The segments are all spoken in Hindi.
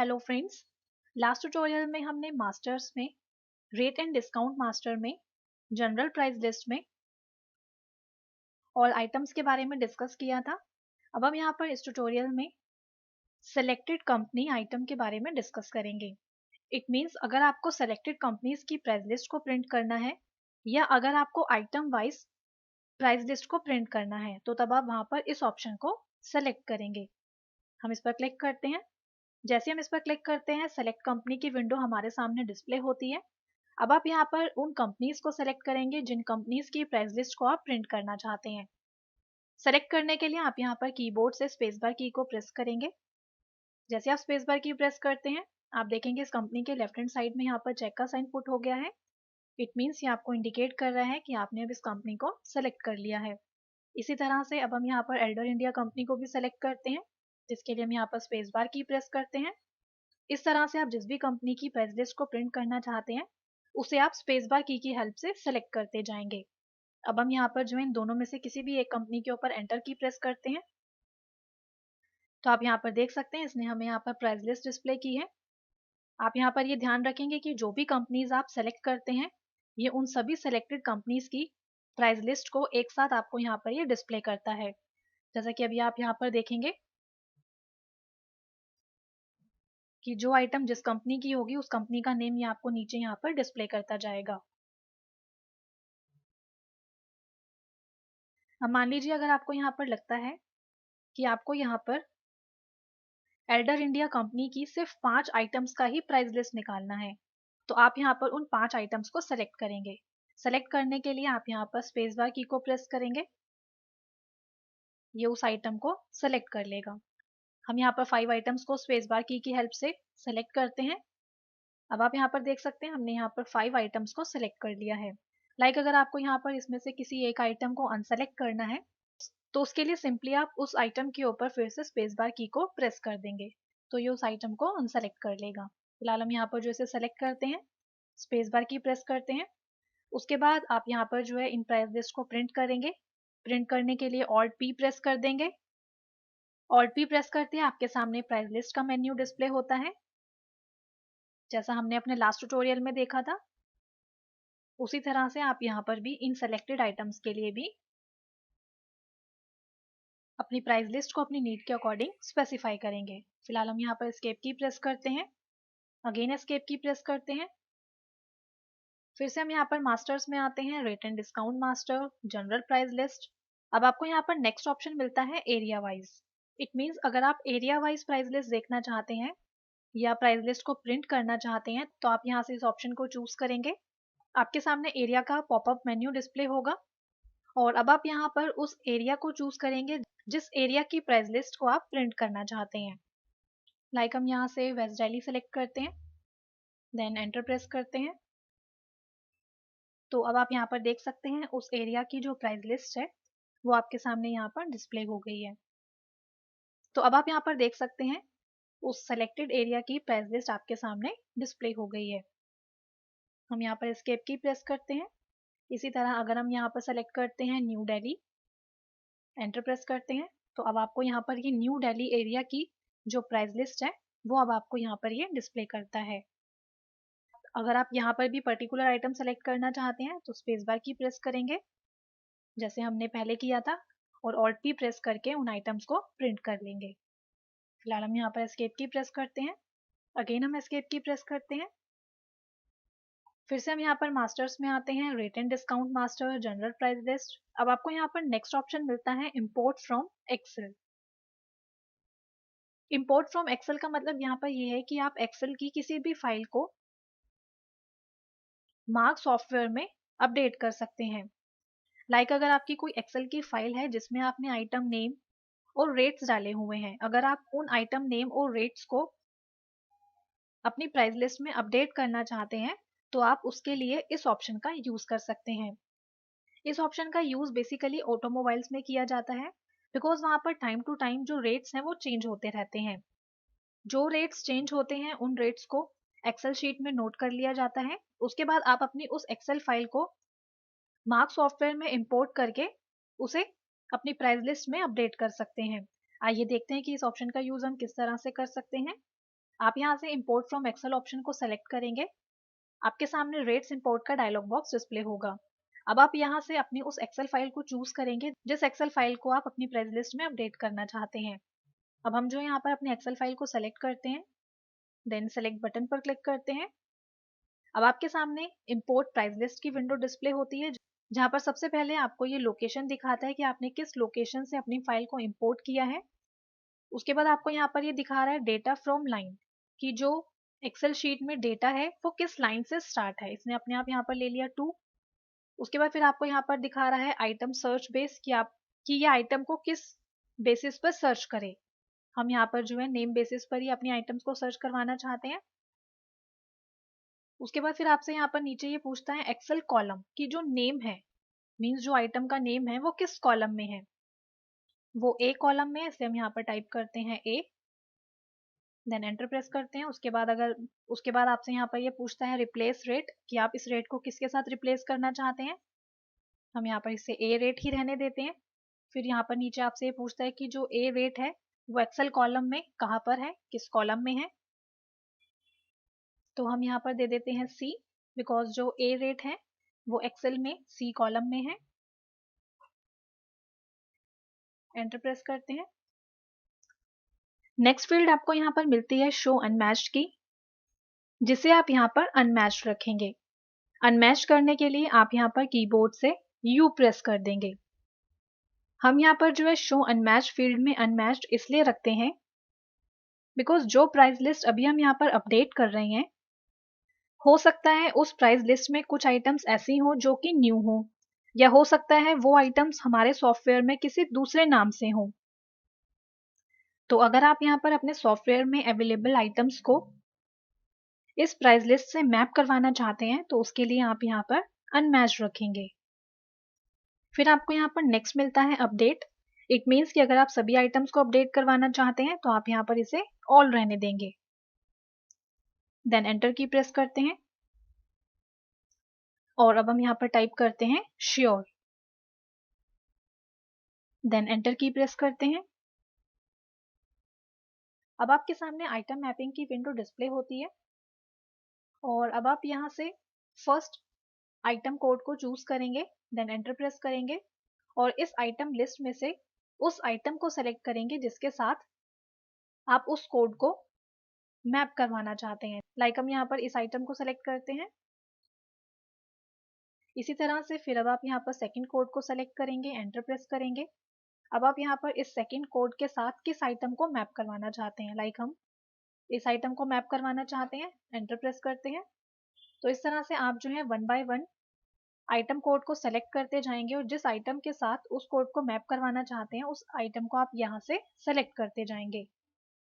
Hello friends. लास्ट ट्यूटोरियल में हमने मास्टर्स में रेट एंड डिस्काउंट मास्टर में जनरल प्राइस लिस्ट में ऑल आइटम्स के बारे में डिस्कस किया था। अब हम यहाँ पर इस ट्यूटोरियल में सेलेक्टेड कंपनी आइटम के बारे में डिस्कस करेंगे। इट मीन्स अगर आपको सेलेक्टेड कंपनीज की प्राइस लिस्ट को प्रिंट करना है या अगर आपको आइटम वाइज प्राइस लिस्ट को प्रिंट करना है तो तब आप वहाँ पर इस ऑप्शन को सेलेक्ट करेंगे। हम इस पर क्लिक करते हैं। जैसे हम इस पर क्लिक करते हैं सेलेक्ट कंपनी की विंडो हमारे सामने डिस्प्ले होती है। अब आप यहाँ पर उन कंपनीज को सेलेक्ट करेंगे जिन कंपनीज की प्राइस लिस्ट को आप प्रिंट करना चाहते हैं। सेलेक्ट करने के लिए आप यहाँ पर कीबोर्ड से स्पेस बार की को प्रेस करेंगे। जैसे आप स्पेस बार की प्रेस करते हैं आप देखेंगे इस कंपनी के लेफ्ट हैंड साइड में यहाँ पर चेक का साइन पुट हो गया है। इट मीन्स ये आपको इंडिकेट कर रहा है कि आपने अब इस कंपनी को सेलेक्ट कर लिया है। इसी तरह से अब हम यहाँ पर एल्डर इंडिया कंपनी को भी सेलेक्ट करते हैं, जिसके लिए हम यहाँ पर स्पेस बार की प्रेस करते हैं। इस तरह से आप जिस भी कंपनी की प्राइस लिस्ट को प्रिंट करना चाहते हैं उसे आप स्पेस बार की हेल्प से सेलेक्ट करते जाएंगे। अब हम यहाँ पर जो इन दोनों में से किसी भी एक कंपनी के ऊपर एंटर की प्रेस करते हैं तो आप यहाँ पर देख सकते हैं इसने हमें यहाँ पर प्राइस लिस्ट डिस्प्ले की है। आप यहाँ पर ये ध्यान रखेंगे कि जो भी कंपनीज आप सेलेक्ट करते हैं ये उन सभी सेलेक्टेड कंपनीज की प्राइस लिस्ट को एक साथ आपको यहाँ पर ये डिस्प्ले करता है। जैसा कि अभी आप यहाँ पर देखेंगे कि जो आइटम जिस कंपनी की होगी उस कंपनी का नेम ये आपको नीचे यहाँ पर डिस्प्ले करता जाएगा। अब मान लीजिए अगर आपको यहाँ पर लगता है कि आपको यहाँ पर एल्डर इंडिया कंपनी की सिर्फ 5 आइटम्स का ही प्राइस लिस्ट निकालना है तो आप यहाँ पर उन 5 आइटम्स को सेलेक्ट करेंगे। सेलेक्ट करने के लिए आप यहाँ पर स्पेस बार की को प्रेस करेंगे, ये उस आइटम को सेलेक्ट कर लेगा। हम यहाँ पर 5 आइटम्स को स्पेस बार की हेल्प से सेलेक्ट करते हैं। अब आप यहाँ पर देख सकते हैं हमने यहाँ पर 5 आइटम्स को सेलेक्ट कर लिया है। अगर आपको यहाँ पर इसमें से किसी एक आइटम को अनसेलेक्ट करना है तो उसके लिए सिंपली आप उस आइटम के ऊपर फिर से स्पेस बार की को प्रेस कर देंगे तो ये उस आइटम को अनसेलेक्ट कर लेगा। फिलहाल हम यहाँ पर जो इसे सेलेक्ट करते हैं स्पेस बार की प्रेस करते हैं। उसके बाद आप यहाँ पर जो है इन प्राइस लिस्ट को प्रिंट करेंगे। प्रिंट करने के लिए ऑल्ट पी प्रेस कर देंगे। ऑल्ट पी प्रेस करते हैं आपके सामने प्राइस लिस्ट का मेन्यू डिस्प्ले होता है जैसा हमने अपने लास्ट ट्यूटोरियल में देखा था। उसी तरह से आप यहाँ पर भी इन सेलेक्टेड आइटम्स के लिए भी अपनी प्राइस लिस्ट को अपनी नीड के अकॉर्डिंग स्पेसिफाई करेंगे। फिलहाल हम यहाँ पर एस्केप की प्रेस करते हैं, अगेन एस्केप की प्रेस करते हैं। फिर से हम यहाँ पर मास्टर्स में आते हैं, rate and discount master, general price list. अब आपको यहाँ पर नेक्स्ट ऑप्शन मिलता है एरिया वाइज। इट मीन्स अगर आप एरिया वाइज प्राइस लिस्ट देखना चाहते हैं या प्राइस लिस्ट को प्रिंट करना चाहते हैं तो आप यहाँ से इस ऑप्शन को चूज करेंगे। आपके सामने एरिया का पॉपअप मेन्यू डिस्प्ले होगा और अब आप यहाँ पर उस एरिया को चूज करेंगे जिस एरिया की प्राइस लिस्ट को आप प्रिंट करना चाहते हैं। हम यहाँ से वेस्ट दिल्ली सेलेक्ट करते हैं, देन एंटर प्रेस करते हैं। तो अब आप यहाँ पर देख सकते हैं उस एरिया की जो प्राइस लिस्ट है वो आपके सामने यहाँ पर डिस्प्ले हो गई है। तो अब आप यहाँ पर देख सकते हैं उस सेलेक्टेड एरिया की प्राइस लिस्ट आपके सामने डिस्प्ले हो गई है। हम यहाँ पर एस्केप की प्रेस करते हैं। इसी तरह अगर हम यहाँ पर सेलेक्ट करते हैं न्यू दिल्ली, एंटर प्रेस करते हैं तो अब आपको यहाँ पर ये न्यू दिल्ली एरिया की जो प्राइस लिस्ट है वो अब आपको यहाँ पर ये डिस्प्ले करता है। अगर आप यहाँ पर भी पर्टिकुलर आइटम सेलेक्ट करना चाहते हैं तो स्पेस बार की प्रेस करेंगे जैसे हमने पहले किया था और ऑल्ट पी प्रेस करके उन आइटम्स को प्रिंट कर लेंगे। फिलहाल हम यहाँ पर एस्केप की प्रेस करते हैं, अगेन हम एस्केप की प्रेस करते हैं। फिर से हम यहाँ पर मास्टर्स में आते हैं, rate and discount master, general price list. अब आपको यहाँ पर नेक्स्ट ऑप्शन मिलता है import from Excel. Import from Excel का मतलब यहाँ पर ये है कि आप एक्सेल की किसी भी फाइल को मार्क सॉफ्टवेयर में अपडेट कर सकते हैं। अगर आपकी कोई एक्सेल की फाइल है जिसमें आपने आइटम नेम और रेट्स डाले हुए हैं, अगर आप उन आइटम नेम और रेट्स को अपनी प्राइस लिस्ट में अपडेट करना चाहते हैं तो आप उसके लिए इस ऑप्शन का यूज कर सकते हैं। इस ऑप्शन का यूज बेसिकली ऑटोमोबाइल्स में किया जाता है बिकॉज वहां पर टाइम टू टाइम जो रेट्स हैं वो चेंज होते रहते हैं। जो रेट्स चेंज होते हैं उन रेट्स को एक्सेल शीट में नोट कर लिया जाता है। उसके बाद आप अपनी उस एक्सेल फाइल को मार्क सॉफ्टवेयर में इंपोर्ट करके उसे अपनी प्राइस लिस्ट में अपडेट कर सकते हैं। आइए देखते हैं कि इस ऑप्शन का यूज हम किस तरह से कर सकते हैं। आप यहाँ से इंपोर्ट फ्रॉम एक्सेल ऑप्शन को सेलेक्ट करेंगे। आपके सामने रेट्स इंपोर्ट का डायलॉग बॉक्स डिस्प्ले होगा। अब आप यहाँ से अपनी उस एक्सेल फाइल को चूज करेंगे जिस एक्सेल फाइल को आप अपनी प्राइस लिस्ट में अपडेट करना चाहते हैं। अब हम जो यहाँ पर अपनी एक्सेल फाइल को सेलेक्ट करते हैं, देन सेलेक्ट बटन पर क्लिक करते हैं। अब आपके सामने इंपोर्ट प्राइस लिस्ट की विंडो डिस्प्ले होती है, जहाँ पर सबसे पहले आपको ये लोकेशन दिखाता है कि आपने किस लोकेशन से अपनी फाइल को इंपोर्ट किया है। उसके बाद आपको यहाँ पर ये दिखा रहा है डेटा फ्रॉम लाइन, कि जो एक्सेल शीट में डेटा है वो किस लाइन से स्टार्ट है। इसने अपने आप यहाँ पर ले लिया 2। उसके बाद फिर आपको यहाँ पर दिखा रहा है आइटम सर्च बेस, कि ये आइटम को किस बेसिस पर सर्च करे। हम यहाँ पर जो है नेम बेसिस पर ही अपनी आइटम्स को सर्च करवाना चाहते हैं। उसके बाद फिर आपसे यहाँ पर नीचे ये पूछता है एक्सेल कॉलम, की जो नेम है, मीन्स जो आइटम का नेम है वो किस कॉलम में है। वो ए कॉलम में है, इसलिए हम यहाँ पर टाइप करते हैं ए, देन एंटर प्रेस करते हैं। उसके बाद आपसे यहाँ पर ये पूछता है रिप्लेस रेट, कि आप इस रेट को किसके साथ रिप्लेस करना चाहते हैं। हम यहाँ पर इसे ए रेट ही रहने देते हैं। फिर यहाँ पर नीचे आपसे ये पूछता है कि जो ए रेट है वो एक्सेल कॉलम में कहाँ पर है, किस कॉलम में है। तो हम यहाँ पर दे देते हैं सी, बिकॉज जो ए रेट है वो एक्सेल में सी कॉलम में है। एंटर प्रेस करते हैं। नेक्स्ट फील्ड आपको यहाँ पर मिलती है शो अनमैच्ड की, जिसे आप यहाँ पर अनमैच्ड रखेंगे। अनमैच करने के लिए आप यहाँ पर कीबोर्ड से यू प्रेस कर देंगे। हम यहाँ पर जो है शो अनमैच फील्ड में अनमैच्ड इसलिए रखते हैं बिकॉज जो प्राइस लिस्ट अभी हम यहाँ पर अपडेट कर रहे हैं, हो सकता है उस प्राइस लिस्ट में कुछ आइटम्स ऐसी हो जो कि न्यू हो, या हो सकता है वो आइटम्स हमारे सॉफ्टवेयर में किसी दूसरे नाम से हो। तो अगर आप यहाँ पर अपने सॉफ्टवेयर में अवेलेबल आइटम्स को इस प्राइस लिस्ट से मैप करवाना चाहते हैं तो उसके लिए आप यहाँ पर अनमैच्ड रखेंगे। फिर आपको यहाँ पर नेक्स्ट मिलता है अपडेट। इट मीन्स कि अगर आप सभी आइटम्स को अपडेट करवाना चाहते हैं तो आप यहाँ पर इसे ऑल रहने देंगे। देन एंटर की प्रेस करते हैं और अब हम यहाँ पर टाइप करते हैं श्योर। देन एंटर की प्रेस करते हैं। अब आपके सामने आइटम मैपिंग की विंडो डिस्प्ले होती है और अब आप यहाँ से फर्स्ट आइटम कोड को चूज करेंगे, देन एंटर प्रेस करेंगे और इस आइटम लिस्ट में से उस आइटम को सेलेक्ट करेंगे जिसके साथ आप उस कोड को मैप करवाना चाहते हैं। लाइक हम यहाँ पर इस आइटम को सेलेक्ट करते हैं। इसी तरह से फिर अब आप यहाँ पर सेकंड कोड को सेलेक्ट करेंगे, एंटर प्रेस करेंगे। अब आप यहाँ पर इस सेकंड कोड के साथ किस आइटम को मैप करवाना चाहते हैं, लाइक हम इस आइटम को मैप करवाना चाहते हैं, एंटर प्रेस करते हैं। तो इस तरह से आप जो है 1 बाय 1 आइटम कोड को सेलेक्ट करते जाएंगे और जिस आइटम के साथ उस कोड को मैप करवाना चाहते हैं उस आइटम को आप यहाँ से सेलेक्ट करते जाएंगे।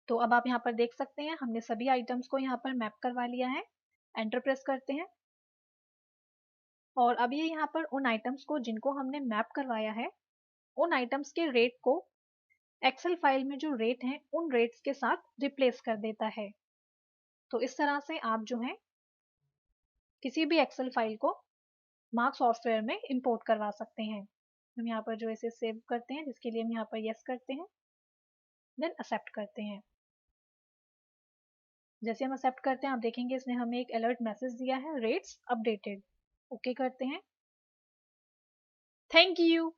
तो अब आप यहाँ पर देख सकते हैं हमने सभी आइटम्स को यहाँ पर मैप करवा लिया है। एंटर प्रेस करते हैं और अब ये यहाँ पर उन आइटम्स को जिनको हमने मैप करवाया है, उन आइटम्स के रेट को एक्सेल फाइल में जो रेट हैं उन रेट्स के साथ रिप्लेस कर देता है। तो इस तरह से आप जो है किसी भी एक्सेल फाइल को मार्क सॉफ्टवेयर में इंपोर्ट करवा सकते हैं। हम यहाँ पर जो इसे सेव करते हैं, जिसके लिए हम यहाँ पर यस करते हैं, देन एक्सेप्ट करते हैं। जैसे हम एक्सेप्ट करते हैं आप देखेंगे इसने हमें एक अलर्ट मैसेज दिया है, रेट्स अपडेटेड। ओके करते हैं। Thank you.